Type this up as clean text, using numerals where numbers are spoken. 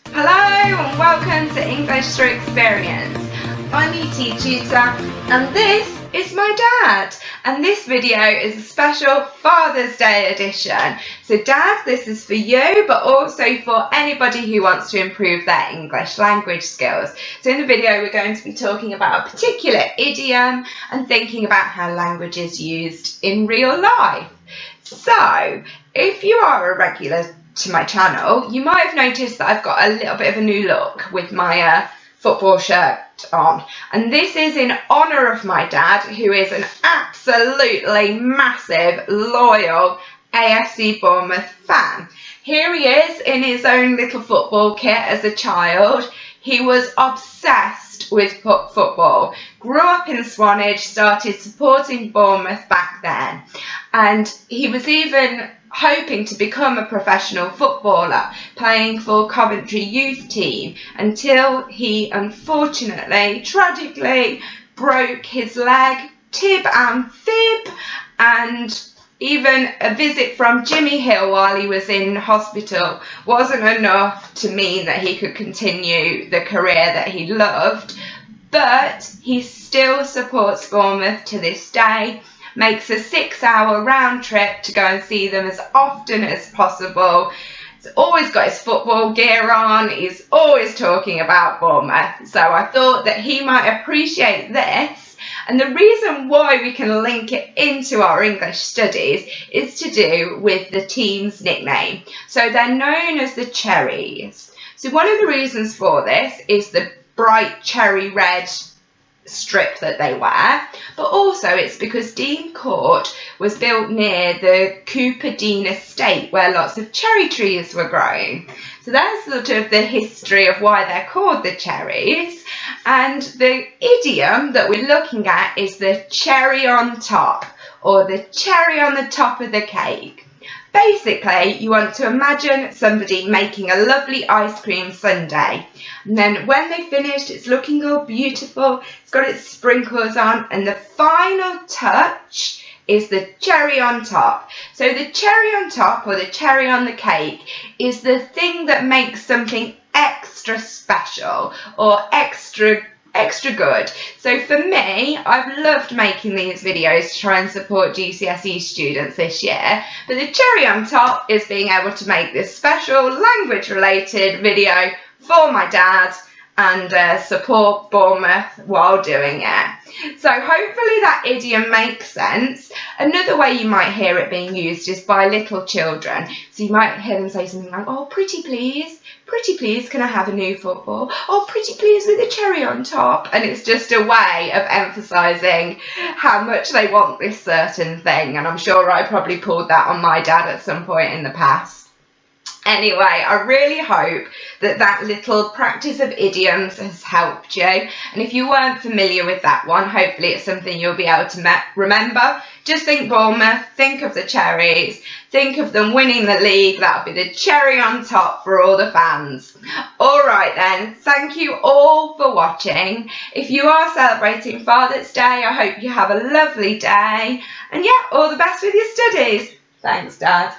Hello and welcome to English Through Experience. I'm ETETutor and this is my dad, and this video is a special Father's Day edition. So Dad, this is for you, but also for anybody who wants to improve their English language skills. So in the video we're going to be talking about a particular idiom and thinking about how language is used in real life. So if you are a regular to my channel, you might have noticed that I've got a little bit of a new look with my football shirt on, and this is in honour of my dad, who is an absolutely massive, loyal AFC Bournemouth fan. Here he is in his own little football kit as a child. He was obsessed with football, grew up in Swanage, started supporting Bournemouth back then, and he was even hoping to become a professional footballer, playing for Coventry youth team, until he unfortunately, tragically, broke his leg, tib and fib, and even a visit from Jimmy Hill while he was in hospital wasn't enough to mean that he could continue the career that he loved. But he still supports Bournemouth to this day, makes a 6-hour round trip to go and see them as often as possible. He's always got his football gear on, he's always talking about Bournemouth. So I thought that he might appreciate this, and the reason why we can link it into our English studies is to do with the team's nickname. So they're known as the Cherries. So one of the reasons for this is the bright cherry red strip that they wear, but also it's because Dean Court was built near the Cooper Dean estate where lots of cherry trees were growing. So that's sort of the history of why they're called the Cherries. And the idiom that we're looking at is the cherry on top, or the cherry on the top of the cake. Basically, you want to imagine somebody making a lovely ice cream sundae, and then when they finished, it's looking all beautiful, it's got its sprinkles on, and the final touch is the cherry on top. So the cherry on top, or the cherry on the cake, is the thing that makes something extra special or extra good. So for me, I've loved making these videos to try and support GCSE students this year, but the cherry on top is being able to make this special language related video for my dad and support Bournemouth while doing it. So hopefully that idiom makes sense. Another way you might hear it being used is by little children. So you might hear them say something like, "Oh, pretty please, can I have a new football? Oh, pretty please with a cherry on top." And it's just a way of emphasising how much they want this certain thing. And I'm sure I probably pulled that on my dad at some point in the past. Anyway, I really hope that that little practice of idioms has helped you. And if you weren't familiar with that one, hopefully it's something you'll be able to remember. Just think Bournemouth, think of the Cherries, think of them winning the league. That'll be the cherry on top for all the fans. Alright then, thank you all for watching. If you are celebrating Father's Day, I hope you have a lovely day. And yeah, all the best with your studies. Thanks, Dad.